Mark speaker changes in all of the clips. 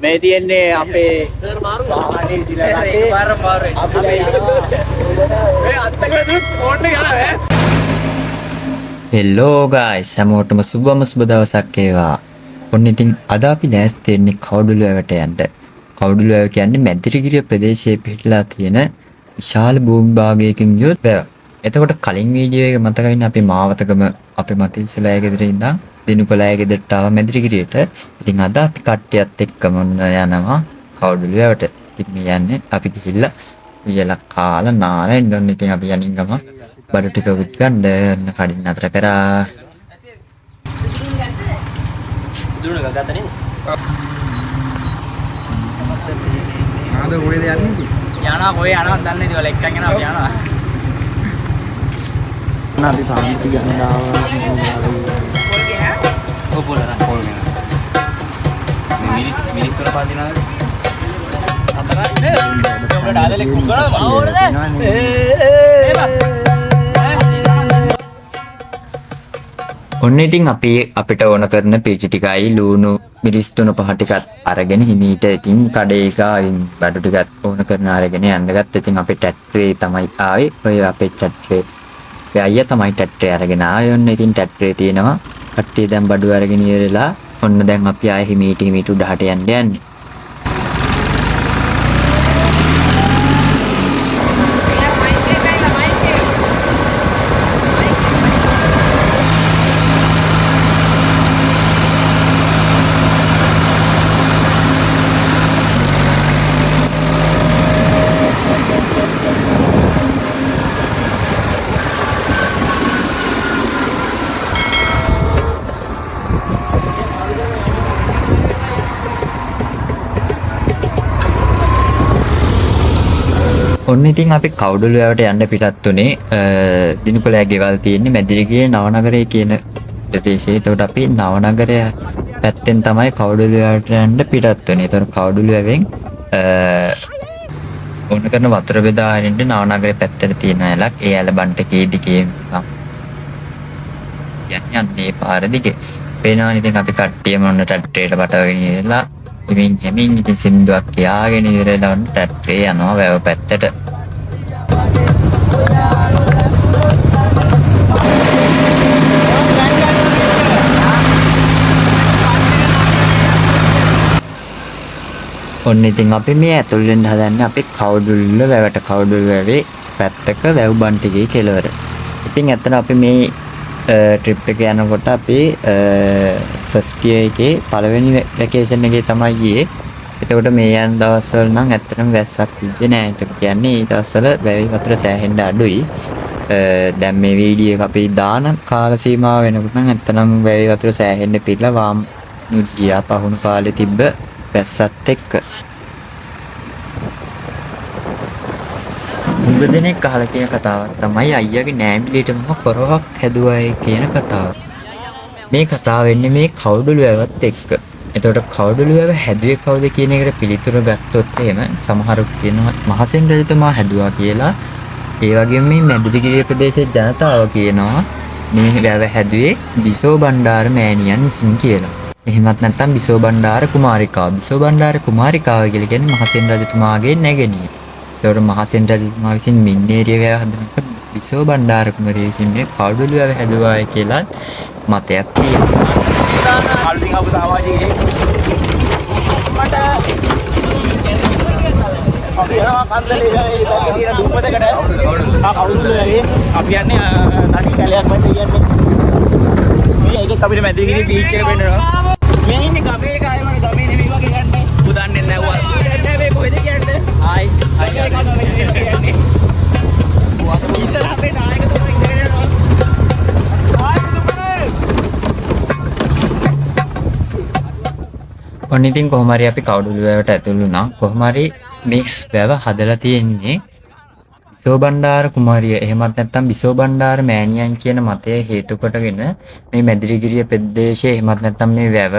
Speaker 1: මේ තියන්නේ අපේ වාහනේ ඉදිරියට අපි මේ අත්තකට ෆෝන් එක යනවා.
Speaker 2: හෙලෝ ගයිස් හැමෝටම සුබම සුබ දවසක් වේවා. ඔන්න ඉතින් අද අපි දැස් දෙන්නේ කවුඩුලුවවට යන්න. කවුඩුලුව කියන්නේ මැදිරිගිරිය ප්‍රදේශයේ පිහිටලා තියෙන විශාල භූමි භාගයකින් යුත් වැව. එතකොට කලින් වීඩියෝ එක මතකයිනේ අපි මාවතකම අපේ මතින්සලෑ ගෙදර ඉඳන් දිනුකලෑ ගෙදරට ආව මැදිරිගිරියට. ඉතින් අද අපි කට්ටියත් එක්කම යනවා කවුඩුලුවට. ඉතින් මේ යන්නේ අපි ගිහිල්ලා වියලා කාලා නාලා ඉන්න. ඉතින් අපි යනින් ගම බඩු ටිකකුත් ගන්න කඩින් අතර කරා.
Speaker 1: දුන්න ගගතනේ.
Speaker 3: ආද කොහෙද යන්නේ?
Speaker 1: යනවා කොහෙ යනවද දන්නේ නැති වල එක්කන් යනවා අපි යනවා.
Speaker 3: අපි පාන්ති ගන්න ආවා.
Speaker 1: ඔය පොලරන් පොල් නේ. මිනිත් තුන පාන්ති නේද? අතරයි නේ. අපිට ආදලේ කුක් කරනවා ඕනද?
Speaker 2: ඔන්න ඉතින් අපි අපිට ඕන කරන පීචි ටිකයි ලුණු මිරිස් තුන පහ ටිකක් අරගෙන හිමීට ඉතින් කඩේක බඩු ටිකක් ඕන කරන අරගෙන යන්න ගත්තා. ඉතින් අපේ ටැට්‍රේ තමයි ආවේ. ඔය අපේ ටැට්‍රේ. ඒ අයියා තමයි ටැට්‍රේ අරගෙන ආවේ. ඔන්න ඉතින් ටැට්‍රේ තියෙනවා. කට්ටිය දැන් බඩු අරගෙන ඉවරලා ඔන්න දැන් අපි ආයේ හිමීට උඩහට යන්න. ඔන්න ඉතින් අපි කවුඩුලුවට යන්න පිටත් උනේ දිනුකලෑ ගෙවල් තියෙන්නේ මැදිරිගිරිය නවනගරය කියන ප්‍රදේශයේ. ඒකට අපි නවනගරය පැත්තෙන් තමයි කවුඩුලුවට යන්න පිටත් උනේ. ඒතකොට කවුඩුලුවෙන් ඕන කරන වතුර බෙදා හරින්න නවනගරය පැත්තට තියෙන ඇලක්. ඒ ඇල බන්ට කීදිකේ යන්නේ පාර දිගේ. පේනවා ඉතින් අපි කට්ටියම ඔන්න ටැට්‍රේට බටවගෙන ඉඳලා හිමින් ඉතින් සින්දුවක් කියාගෙන ඉවරලා ඔන්න ටැට්‍රේ යනවා වැව පැත්තට. ඔන්න ඉතින් අපි මේ ඇතුල් වෙන්න හදන්නේ අපි කවුඩුල්ල වැවට. කවුඩුල්ල වැවේ පැත්තක වැව් බන්ටිගේ කෙළවර. ඉතින් ඇත්තට අපි මේ ට්‍රිප් එක යනකොට අපි ෆස්ට් ඉයර් එකේ පළවෙනි වැකේෂන් එකේ තමයි ගියේ. එතකොට මේ යන දවස්වල නම් ඇත්තටම වැස්සක් තිබ්බේ නෑ. ඒක කියන්නේ මේ දවස්වල වැවි වතුර සෑහෙන්න අඩුයි. දැන් මේ වීඩියෝ එක අපි දාන කාල සීමාව වෙනකොට නම් ඇත්තටම වැවි වතුර සෑහෙන්න පිරලා වාම් ගියා පහුණු කාලේ තිබ්බ වැස්සත් එක්ක. මුගදෙනෙක් අහලා තියෙන කතාවක් තමයි අයියාගේ නෑම්ලියට මම කොරවක් හැදුවායි කියන කතාව. මේ කතාව වෙන්නේ මේ කවුඩුලුවවත් එක්ක. එතකොට කවුඩුලුව හැදුවේ කවුද කියන එකට පිළිතුරු ගත්තොත් එහෙම සමහරු කියනවා මහසෙන් රජතුමා හැදුවා කියලා. ඒ වගේම මේ මැදිරිගිරිය ප්‍රදේශයේ ජනතාව කියනවා මේ වැව හැදුවේ බිසෝ බණ්ඩාර මෑණියන් විසින් කියලා. එහෙමත් නැත්නම් බිසෝ බණ්ඩාර කුමාරිකාව. බිසෝ බණ්ඩාර කුමාරිකාව කියලා කියන්නේ මහසෙන් රජතුමාගේ නැගණිය. ඒතකොට මහසෙන් රජතුමා විසින් මින්නේරිය වැව හදනකොට බිසෝ බණ්ඩාර කුමාරිය විසින් මේ කවුඩුලුව හැදුවායි කියලා මතයක් තියෙනවා.
Speaker 1: කල්ලින් ආපු සමාජයේ මට අපි යනවා කන්දලේ ඉතින් දුප්පතකට කවුඩුලුවේ අපි යන්නේ නඩි කැලයක් මැද කියන්නේ. මේ එකක් අපිට මැදිරිගිරිය බීච් එක පෙන්නනවා. මේ ඉන්නේ ගමේ එක ආයෙ මම ගමේ නෙමෙයි වගේ යන්නේ. උදන්නේ නැවුවා. යන්නේ මේ කොහෙද කියන්නේ? ආයි කියන්නේ. ඉතින් අපේ නායකතුමා ඉඳගෙන යනවා.
Speaker 2: ඔන්න ඉතින් කොහොම හරි අපි කවුඩුලුවට ඇතුළු වුණා. කොහොම හරි මේ වැව හදලා තියෙන්නේ බිසෝ බණ්ඩාර කුමාරිය. එහෙමත් නැත්නම් බිසෝ බණ්ඩාර මෑණියන් කියන මතය හේතු කොටගෙන මේ මැදිරිගිරිය ප්‍රදේශයේ එහෙමත් නැත්නම් මේ වැව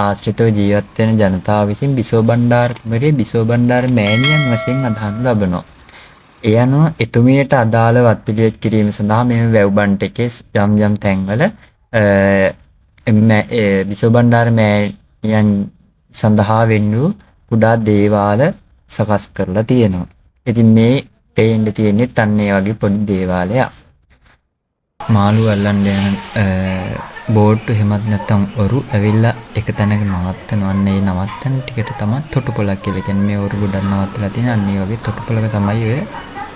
Speaker 2: ආශ්‍රිතව ජීවත් වෙන ජනතාව විසින් බිසෝ බණ්ඩාර කුමාරිය බිසෝ බණ්ඩාර මෑණියන් වශයෙන් අදහනු ලබනවා. ඒ අනුව එතුමියට අදාළ වත්පිළිවෙත් කිරීම සඳහා මේ වැව් බන්ට් එකේ යම් තැන්වල බිසෝබණ්ඩාර මෑණියන් සඳහා වෙන් වූ කුඩා දේවාල සකස් කරලා තියෙනවා. ඉතින් මේ පේන්න තියෙන්නේ අන්න ඒ වගේ පොඩි දේවාලයක්. මාළු අල්ලන්න යන බෝට්ටු එහෙමත් නැත්නම් ඔරු ඇවිල්ලා එක තැනක නවත්තනවා. අන්න ඒ නවත්තන ටිකට තමයි තොටුපළක් කියලා කියන්නේ. මේ ඔරු ගොඩක් නවත්තලා තියෙන අන්න ඒ වගේ තොටුපළක තමයි ඔය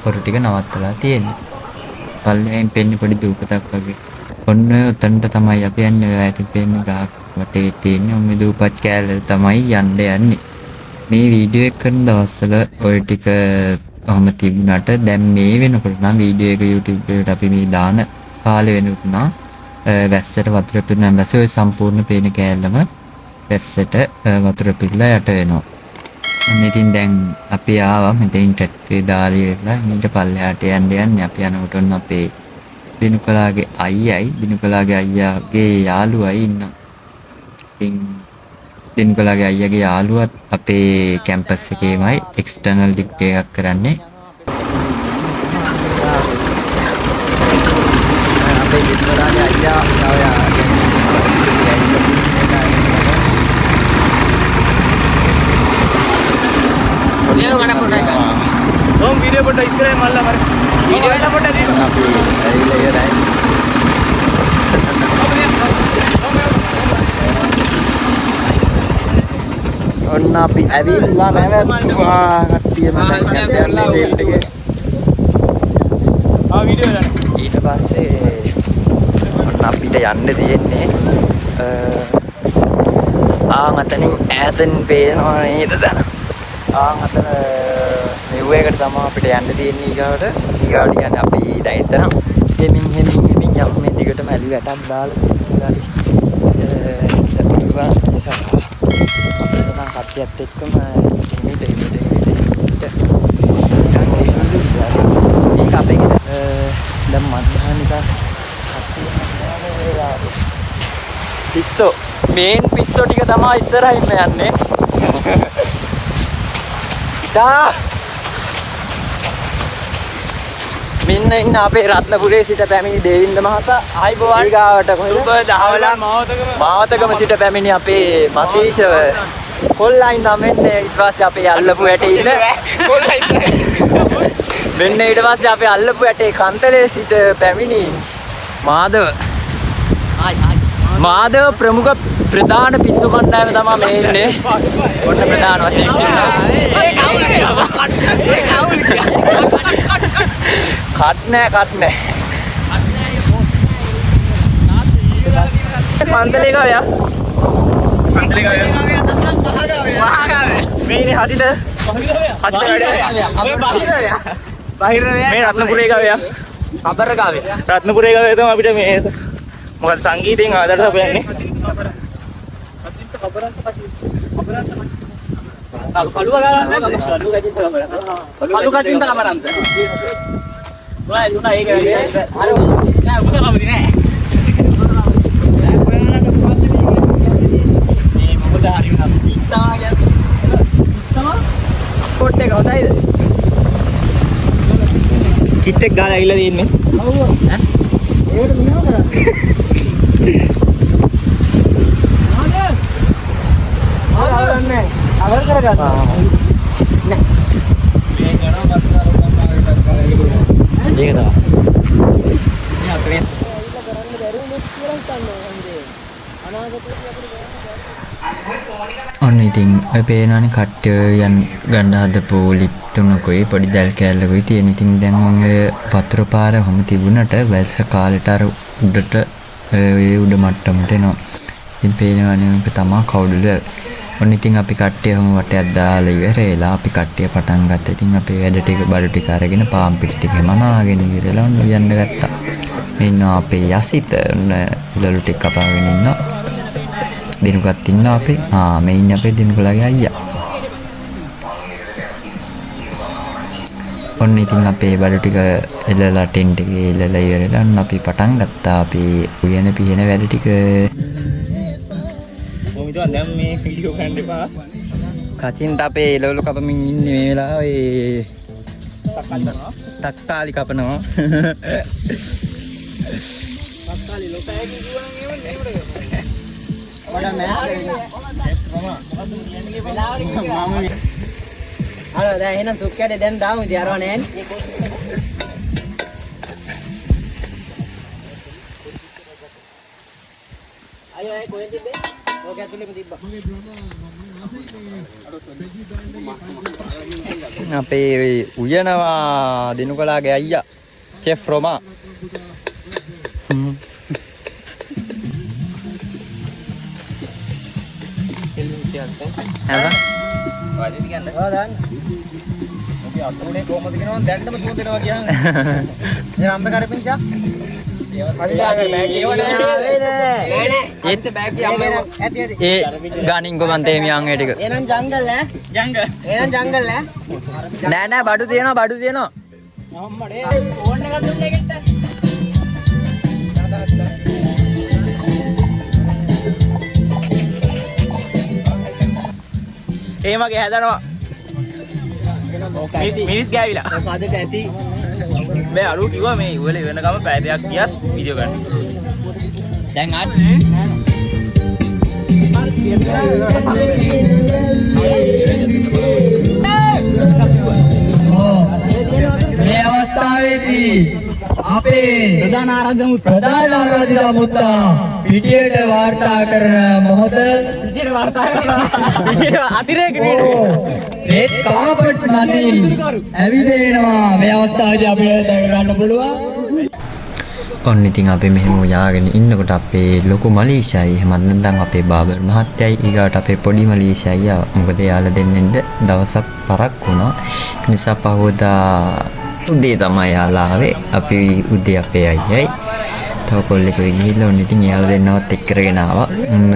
Speaker 2: ඔරු ටික නවත්තලා තියෙන්නේ. පල්ලෙන් පෙන්නේ පොඩි දූපතක් වගේ. ඔන්න උතන්ට තමයි අපි යන්නේ. ඔය ඇති පෙන්නේ ගහක් වටේ තියෙන්නේ. ඔන්න දූපත් කෑල්ලට තමයි යන්නේ. මේ වීඩියෝ එක කරන දවස්වල ඔය ටික ඔහම තිබුණාට දැන් මේ වෙනකොට නම් වීඩියෝ එක YouTube එකට අපි මේ දාන කාලේ වෙනකොට නම් වැස්සට වතුර පිරුණාම වැස්ස ඔය සම්පූර්ණ පේන කෑල්ලම වැස්සට වතුර පිරලා යට වෙනවා. ඉතින් දැන් අපි ආවා මෙතෙන් ටැක්ටරේ දාලා ඉවරලා ඊට පල්ලෙහාට යන්නේ අපි යනකොට ඔන්න අපේ දිනුකලාගේ අයියාගේ යාළුවයි ඉන්නවා. ඉතින් දිනුකලාගේ අයියාගේ යාළුවත් අපේ කැම්පස් එකේමයි එක්ස්ටර්නල් ඩිග්‍රී එකක් කරන්නේ.
Speaker 3: අපේ දිනුකලාගේ අයියා
Speaker 1: Om video photo Israel malla mar. Video la photo di.
Speaker 3: අපි ඇවිල්ලා ඉවරයි. ඔන්න අපි ඇවිල්ලා නැවතුවා කට්ටියම දැන් යන්නේ සේල් එකේ.
Speaker 1: Video දාන්න.
Speaker 3: ඊට පස්සේ ඔන්න අපිට යන්න තියෙන්නේ අතනින් ඈතින් පේනවා නේද දැන්. අතන මෙව්වයකට තමයි අපිට යන්න තියෙන්නේ ඊගාවට කියන්නේ අපි දැන් එතන හෙමින් යමු මේ දිගටම ඇලි වැටක් දාලා කට්ටියත් එක්කම හිමිට ඒක අපේ දැන් මධ්‍යහන නිසා පිස්සෝ මේන් පිස්සෝ ටික තමයි ඉස්සරහින්ම යන්නේ. මෙන්න ඉන්න අපේ රත්නපුරේ සිට පැමිණි දේවින්ද මහතා ආයිබෝවන් ගාවට කොහෙද සුබ දහවලා මාවතකම සිට පැමිණි අපේ මතීෂව කොල්ලයින් නම් මෙන්න ඊට පස්සේ අපේ අල්ලපු ඇටේ ඉන්න මෙන්න ඊට පස්සේ අපේ අල්ලපු ඇටේ කන්තලේ සිට පැමිණි මාදව ප්‍රමුඛ ප්‍රධාන පිස්සු කණ්ඩායම තමයි මේ ඉන්නේ. ඔන්න ප්‍රධාන වශයෙන් ඉන්නවා. කට් නෑ.
Speaker 1: පන්තලේ ගාවයා. මේ හදිද? බාහිර මේ රත්නපුරේ ගාවයා. අබර ගාවේ. රත්නපුරේ ගාවේ තමයි අපිට මේ මොකද සංගීතයෙන් ආදරට හොයන්නේ. කලු කටින් තමරන්ත. මොනවද දුනා ඒක අර නෑ උඹ කවදි නෑ. මේ මොකද හරි වුණා. පිටා කියන්නේ. කොට් එක හොඳයිද? කිට් එක ගාලා ඇවිල්ලා තියෙන්නේ. ඔව්. ඈ? ඒකට මිනව කරන්නේ. අවර කරගන්න. නෑ. මේ ගණන් වස්තුවල ඒක තමයි.
Speaker 2: ඔන්න ඉතින් ඔය පේනවනේ කට්ටිය යන් ගන්න හදපු ලිප් තුනකුයි පොඩි දැල් කෑල්ලකුයි තියෙන. ඉතින් දැන් ඔය වතුර පාර හැම තිබුණට වැල්ස කාලෙට අර උඩට ඒ උඩ මට්ටමට එනවා. ඉතින් පේනවනේ මේක තමයි කවුඩුල. ඔන්න ඉතින් අපි කට්ටිය හැම වටයක් දාලා ඉවරලා අපි කට්ටිය පටන් ගත්තා. ඉතින් අපේ වැඩ ටික බඩ ටික අරගෙන පාම් පිටි ටික මනාගෙන ඉවරලා ඔන්න යන්න ගත්තා. ඉන්නවා අපේ යසිත ඔන්න ඉලලු ටික කපාගෙන ඉන්නවා. දිනුකත් ඉන්නවා අපේ. මේ ඉන්නේ අපේ දිනුකලාගේ අයියා. ඔන්න ඉතින් අපේ බඩ ටික එලලා ටෙන්ට් එකේ එලලා ඉවරලා ඔන්න අපි පටන් ගත්තා. අපි උයන පිහින වැඩ ටික.
Speaker 1: දැන් මේ වීඩියෝ ගන්න එපා.
Speaker 3: කචින්ට අපේ එළවලු කපමින් ඉන්නේ මේ වෙලාවේ. තක්කාලි කපනවා. හලෝ දැන් එහෙනම් සුක්කයට දැන් දාමු ඉතින් අරව නෑනේ.
Speaker 1: අයියෝ ඒ කොහෙන්ද තිබ්බේ? ඕක ඇතුලේම තිබ්බා.
Speaker 3: අපේ උයනවා දිනුකලාගේ අයියා චෙෆ් රොමා. හරි.
Speaker 1: වාදින් කියන්න. ආ දාන්න. ඔබ අතුනේ කොහමද කියනවා දැන්නම සුව දෙනවා කියන්නේ. ඒ රම්බ කරපින්චා.
Speaker 3: ඒ ගානින් කොගන් තේමියන් ඒ ටික.
Speaker 1: එහෙනම් ජංගල් ඈ. ජංගල්. එහෙනම් ජංගල් ඈ.
Speaker 3: නෑ නෑ බඩු තියෙනවා බඩු තියෙනවා.
Speaker 1: අම්මඩේ ඕන් එකක් දුන්නේ ගෙන්න. ඒ මගේ හැදනවා. මිනිස් ගෑවිලා.
Speaker 3: පදට ඇති.
Speaker 1: බෑ අලු කිව්වා මේ ඉවල වෙන ගම පැය දෙකක් ගියත් වීඩියෝ ගන්න. දැන් ආ
Speaker 4: මේ අවස්ථාවේදී අපේ
Speaker 1: ප්‍රධාන ආරාධන
Speaker 4: ප්‍රධාන ආරාධිත මුත්තා පිටියට වාර්තා කරන මොහොත
Speaker 1: විදියට වාර්තා කරනවා. විදියට අතිරේක නේද?
Speaker 4: ඒ කාපට් මතින් ඇවිදේනවා මේ අවස්ථාවේදී අපිට දැක ගන්න පුළුවන්.
Speaker 2: ඔන්න ඉතින් අපි මෙහෙම යාගෙන ඉන්නකොට අපේ ලොකු මලීෂායි එහෙමත් නැත්නම් අපේ බාබර් මහත්තයයි ඊගාට අපේ පොඩි මලීෂායි ආවා. මොකද යාළුවා දෙන්නෙන්ද දවසක් පරක් වුණා. ඒ නිසා පහවදා උදේ තමයි යාළුවා ආවේ. අපි උදේ අපේ අයියයි තව කොල්ලෙක් ගිහිල්ලා ඔන්න ඉතින් යාළුවා දෙන්නවත් එක්ක කරගෙන ආවා.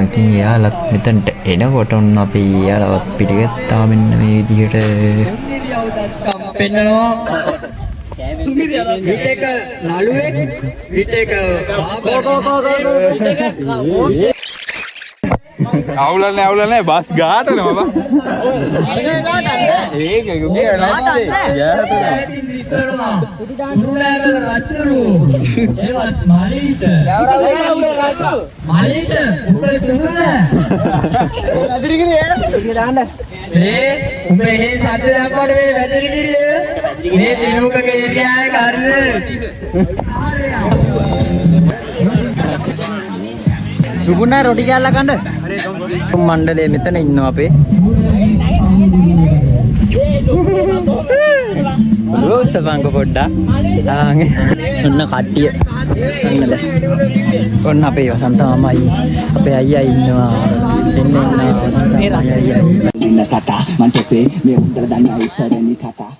Speaker 2: ඉතින් යාළුවත් මෙතනට එනකොට ඔන්න අපි යාළුවත් පිටිගත්තා මෙන්න මේ විදිහට
Speaker 4: පෙන්නනවා විටක නළුවෙක් විටක
Speaker 5: අවුලන්නේ බස් ගාටනවා බා. ඒක ගුගේ නැහැ.
Speaker 4: ඉස්සරවා උරුලෑම රත්තුරු ඒවත් මාලීෂ මාලීෂ උඹේ සුදුන ඒ උඹේ හේ සතුටක් වට මේ වැදිරිගිරිය මේ දිනුකගේ ඒරියාවේ කරන
Speaker 3: සුගුණා රොටි කෑල්ල කන්න. මණ්ඩලයේ මෙතන ඉන්නවා අපේ. රෝසපංග පොඩ්ඩා. ඔන්න කට්ටිය. ඔන්න දැන්. ඔන්න අපේ වසන්ත මාමයි අපේ අයියා ඉන්නවා. එන්න මේ අයියා.
Speaker 6: ඉන්න කතා මන් තොපේ මේ උන්දර දන්නා උත්තරෙනි කතා.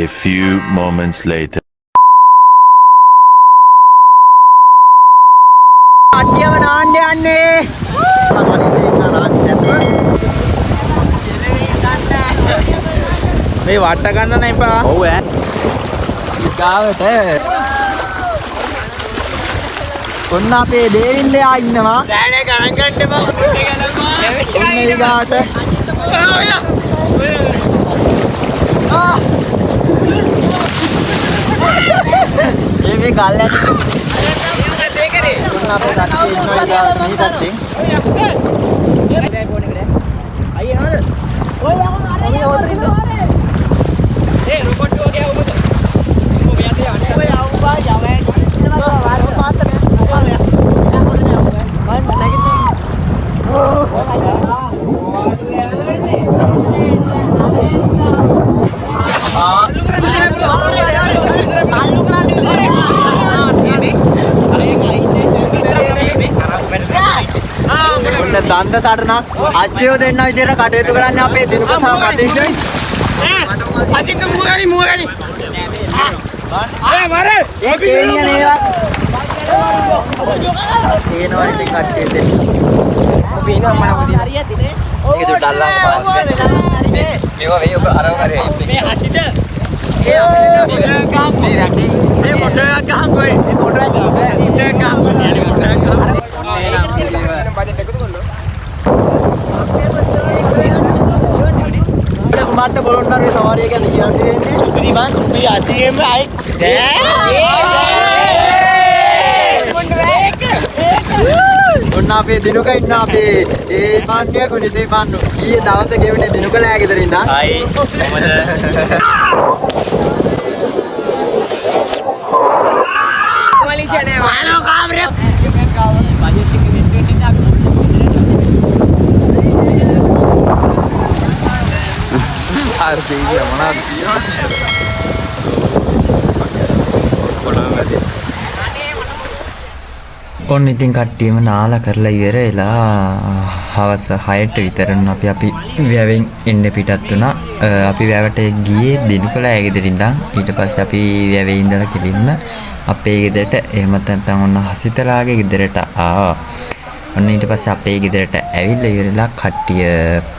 Speaker 7: A few moments later.
Speaker 3: කට්ටියම නාන්න යන්නේ.
Speaker 1: මේ වට ගන්න නෑ එපා.
Speaker 3: ඔව් ඈ. ගාවට ඔන්න අපේ දේවින්දයා ඉන්නවා.
Speaker 1: නෑ නෑ ගණන් ගන්න එපා.
Speaker 3: ඔන්න ඊගාට මේ ගල් ඇටි ඔන්න අපේ කට්ටිය ඉන්නවා ඊගාට මේ කට්ටිය.
Speaker 1: අයියේ නේද? ඔය යමු අරගෙන ඔතරින්ද? ඒ රොබොට් हो गया वो तो वो गया थे आने ओए आओ बा जावे इतना बार बात है
Speaker 3: දන්ද සටනක් අශ්වයෝ දෙන්න විදිහට කටයුතු කරන්නේ අපේ දිනුක සහ මතීෂයි.
Speaker 1: අදින්න මුවගනි මාරේ
Speaker 3: ඒ කේනිය නේවා. ඒනවා ඉතින් කට්ටිය දෙන්න. අපි ඉන්නවා මම මොකද හරියතිනේ. ඒක දුල්ලා මේවා වෙයි ඔබ අරව කරේ.
Speaker 1: මේ හසිත ඒ මොටර් එකක් ගහන් කොයි මේ මොටර් එකක් ගහන්
Speaker 3: මත බොලොන්නරුවේ සවාරිය ගැන කියන්න දෙන්නේ.
Speaker 1: सुपरी मान सुपरी आती है मैं आई
Speaker 3: ඔන්න අපේ දිනුක ඉන්න අපේ ඒ මාන්නිය කුනිතේ පාන්නු. ඊයේ දවසේ ගෙවුනේ දිනුකලා ගෙදර ඉඳන්.
Speaker 1: ආයි කොහමද?
Speaker 3: මලීසියා නෑ. හලෝ කාමරේ.
Speaker 1: බජට් එක වෙන්න වෙන්න අපි
Speaker 5: අර දෙයිය මොනවද
Speaker 2: ඔන්න ඉතින් කට්ටියම නාලා කරලා ඉවරලා හවස 6ට විතරන අපි වැවෙන් එන්න පිටත් වුණා. අපි වැවට ගියේ දිනුකලා ගෙදර ඉඳන්. ඊට පස්සේ අපි වැවේ ඉඳලා කෙලින්න අපේ ගෙදරට එහෙම නැත්නම් ඔන්න හසිතලාගේ ගෙදරට ආවා. ඔන්න ඊට පස්සේ අපේ ගෙදරට ඇවිල්ලා ඉවරලා කට්ටිය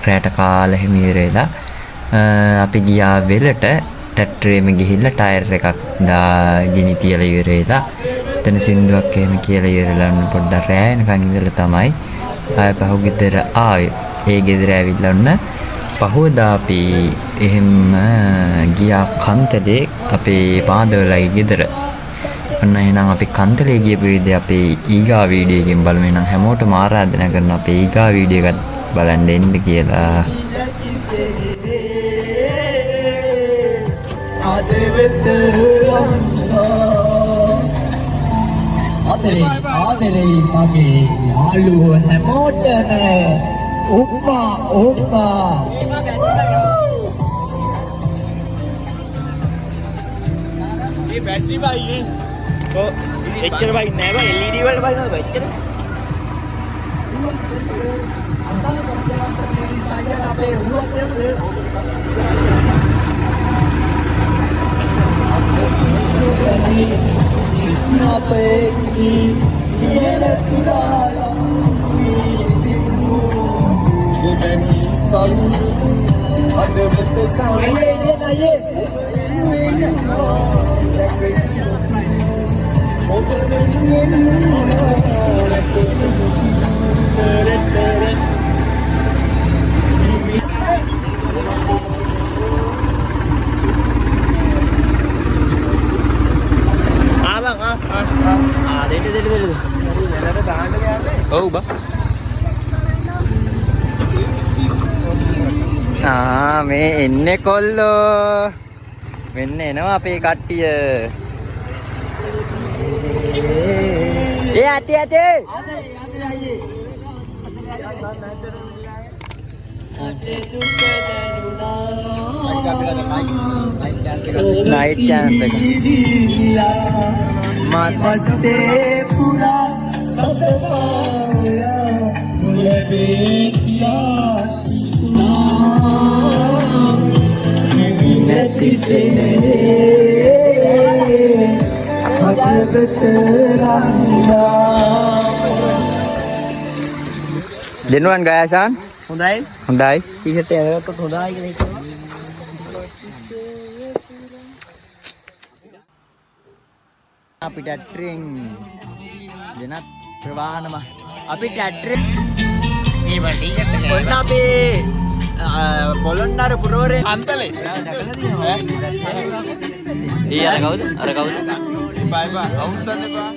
Speaker 2: රැට කාලා එහෙම ඉවරලා අපි ගියා වෙලට ට්‍රැක්ටරේම ගිහිල්ලා ටයර් එකක් ගිනි තියලා ඉවරලා එතන සින්දුවක් එහෙම කියලා ඉවරලා පොඩ්ඩක් රෑ වෙනකන් ඉඳලා තමයි ආය පහු ගෙදර ආවේ. ඒ ගෙදර ඇවිල්ලා ඔන්න පහුවදා අපි එහෙම ගියා කන්තලේ අපේ පාදවලයි ගෙදර. ඔන්න එහෙනම් අපි කන්තලේ ගියපු විදිහ අපේ ඊගා වීඩියෝ එකෙන් බලමු. එහෙනම් හැමෝටම ආරාධනා කරනවා අපේ ඊගා වීඩියෝ එකත් බලන්න එන්න කියලා.
Speaker 4: ආදරේ මගේ යාළුවෝ හැමෝටම උප්පා
Speaker 1: මේ බැටරි බයිනේ. ඔව් එච්චර බයි නෑ බයි LED වලට බයිනවද බයි එච්චර?
Speaker 5: ඔව් බා
Speaker 3: මේ එන්නේ කොල්ලෝ. මෙන්න එනවා අපේ කට්ටිය. ඒ ඇති ඇති. නයිට් channel එක.
Speaker 4: මතේ පුරා සතවායා මුලබේකියා
Speaker 3: දෙනුවන් ගායසන්
Speaker 1: හොඳයි.
Speaker 3: හොඳයි.
Speaker 1: ටී-ෂර්ට් එක අරගත්තොත් හොඳයි කියලා හිතනවා.
Speaker 3: අපිට ට්‍රෙන් දෙනත් ප්‍රවාහනම අපිට ට්‍රෙන්
Speaker 1: මේ බයි ටී-ෂර්ට් එක
Speaker 3: ඔන්න අපේ පොළොන්නරු පුරවරේ
Speaker 5: අන්තලේ
Speaker 3: දැකලා තියෙනවා.
Speaker 1: ඒ අර කවුද? අර කවුද?
Speaker 5: බයි බා අවුස්සන්න එපා.